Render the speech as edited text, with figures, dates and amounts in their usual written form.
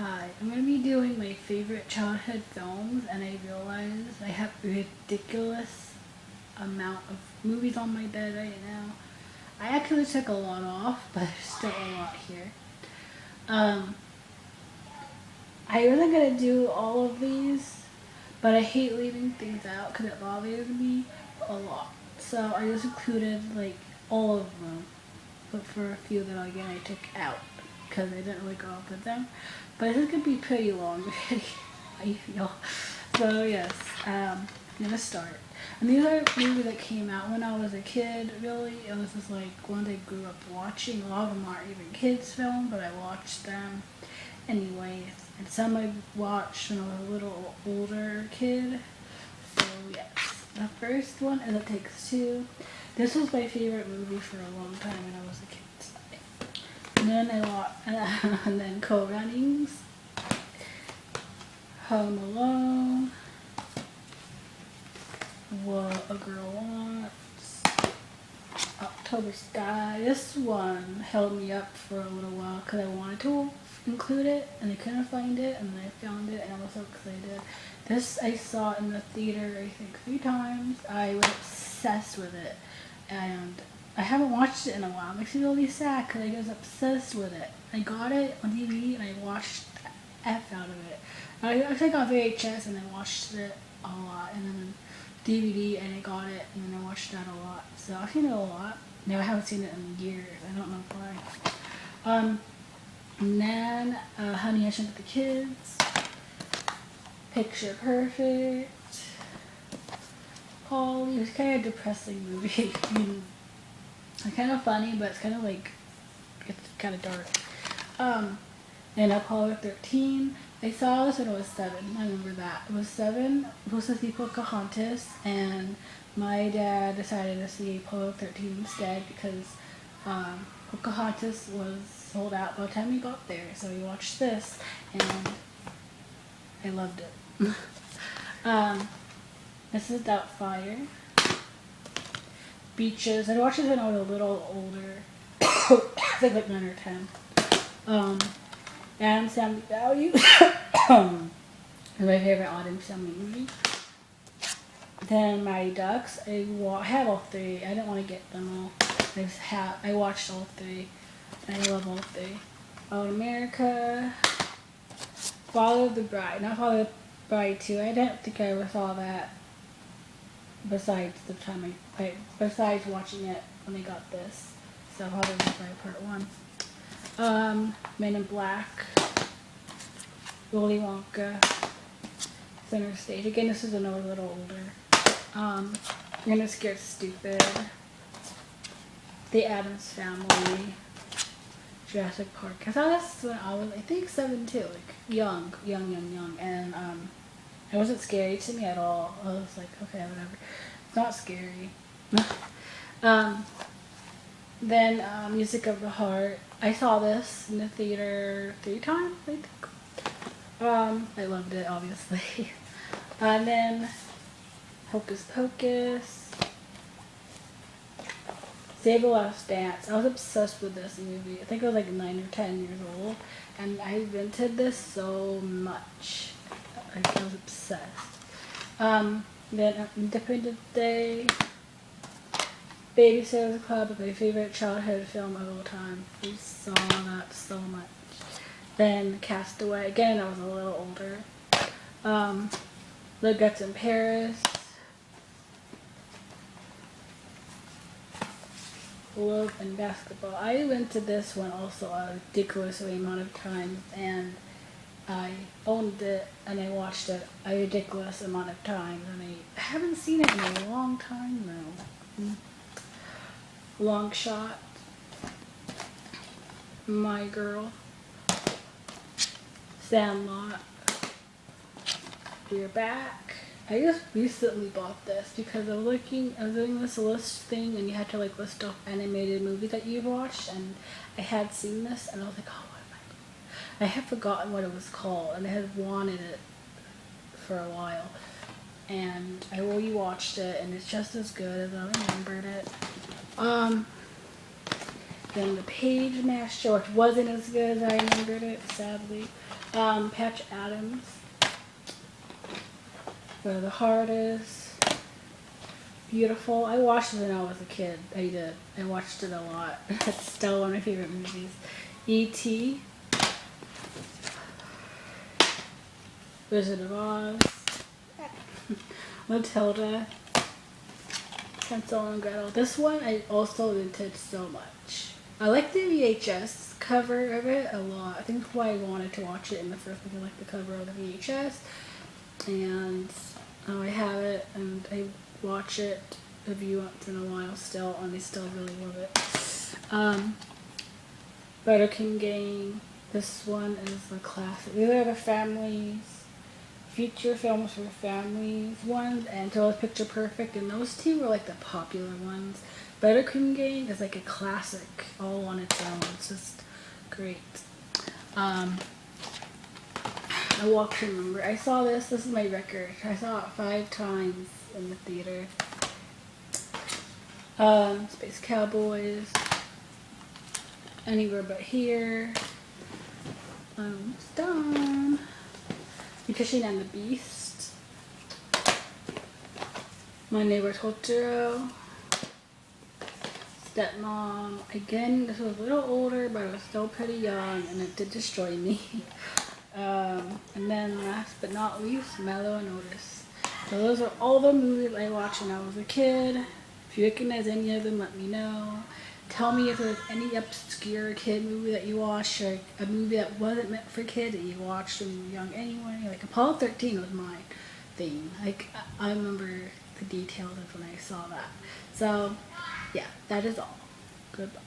Hi, I'm going to be doing my favorite childhood films, and I realize I have a ridiculous amount of movies on my bed right now. I actually took a lot off, but there's still a lot here. Um, I wasn't going to do all of these, but I hate leaving things out because it bothers me a lot. So I just included like all of them, but for a few that I took out because I didn't really go up with them. But this could be pretty long video, I feel. So yes, I'm gonna start. And these are movies that came out when I was a kid. Really, it was just like ones I grew up watching. A lot of them aren't even kids' films, but I watched them anyways. And some I watched when I was a little older kid. So yes, the first one is It Takes Two. This was my favorite movie for a long time when I was a kid. And then and then Cool Runnings, Home Alone, What a Girl Wants, October Sky. This one held me up for a little while because I wanted to include it and I couldn't find it, and then I found it and I was so excited. This I saw in the theater I think 3 times. I was obsessed with it, and I haven't watched it in a while. It makes me really sad because I was obsessed with it. I got it on DVD and I watched the F out of it. I actually got VHS and I watched it a lot, and then DVD and I got it and then I watched that a lot. So I've seen it a lot. Now I haven't seen it in years. I don't know why. And then Honey, I Shrunk the Kids, Picture Perfect, Polly. It's kind of a depressing movie. It's kind of funny, but it's kind of like, it's kind of dark. And Apollo 13. I saw this when I was 7. I remember that. It was 7. It was supposed to see Pocahontas, and my dad decided to see Apollo 13 instead because Pocahontas was sold out by the time we got there. So we watched this, and I loved it. This is Doubtfire. Beaches. I watched this when I was a little older. I think like 9 or 10. Adam's Family Value. Is my favorite Adam's Family movie. Then Mighty Ducks. I had all 3. I didn't want to get them all. I watched all 3. I love all 3. All America. Father of the Bride. Not Father of the Bride 2. I didn't think I ever saw that. Besides besides watching it when I got this. So Father of the Bride Part 1. Men in Black. Willy Wonka. Center Stage. Again, this is another little older. You're Gonna Scared Stupid. The Addams Family. Jurassic Park. I saw this when I was, I think, 7 too. Like, young. And, it wasn't scary to me at all. I was like, okay, whatever. It's not scary. Then Music of the Heart. I saw this in the theater 3 times, I think. I loved it, obviously. And then Hocus Pocus. Save the Last Dance. I was obsessed with this movie. I think I was like 9 or 10 years old, and I rented this so much. Like, I was obsessed. Then Independence Day. Babysitter's Club is my favorite childhood film of all time. I saw that so much. Then Castaway. Again, I was a little older. The Guts in Paris. Love and Basketball. I went to this one also a ridiculous amount of times, and I owned it and I watched it a ridiculous amount of times, and I haven't seen it in a long time now. Long Shot. My Girl. Sandlot. We're Back. I just recently bought this because I was doing this list thing, and you had to like list off animated movies that you've watched, and I had seen this and I was like, oh, what am I doing? I had forgotten what it was called, and I had wanted it for a while, and I rewatched it, and it's just as good as I remembered it. Then The Page Master, which wasn't as good as I remembered it, sadly. Patch Adams. Where the Heart Is. Beautiful. I watched it when I was a kid. I did. I watched it a lot. It's still one of my favorite movies. E.T. Wizard of Oz. Matilda. Hansel and Gretel. This one I also did so much. I like the VHS cover of it a lot. I think that's why I wanted to watch it in the first place. I like the cover of the VHS. And I have it and I watch it a few once in a while still, and I still really love it. Butterkin Gang. This one is a classic. These are the families, feature films for families ones, and so was Picture Perfect, and those two were like the popular ones. Butterkin Gang is like a classic all on its own. It's just great. I walk to remember. I saw this. This is my record. I saw it 5 times in the theater. Space Cowboys. Anywhere But Here. It's done. Beauty and the Beast. My Neighbor Totoro. Stepmom. Again, this was a little older, but I was still pretty young, and it did destroy me. And then last but not least, Mellow and Otis. So those are all the movies I watched when I was a kid. If you recognize any of them, let me know. Tell me if there's any obscure kid movie that you watched, or a movie that wasn't meant for kids that you watched when you were young anyway. Like Apollo 13 was my thing. Like I remember the details of when I saw that. So yeah, that is all. Goodbye.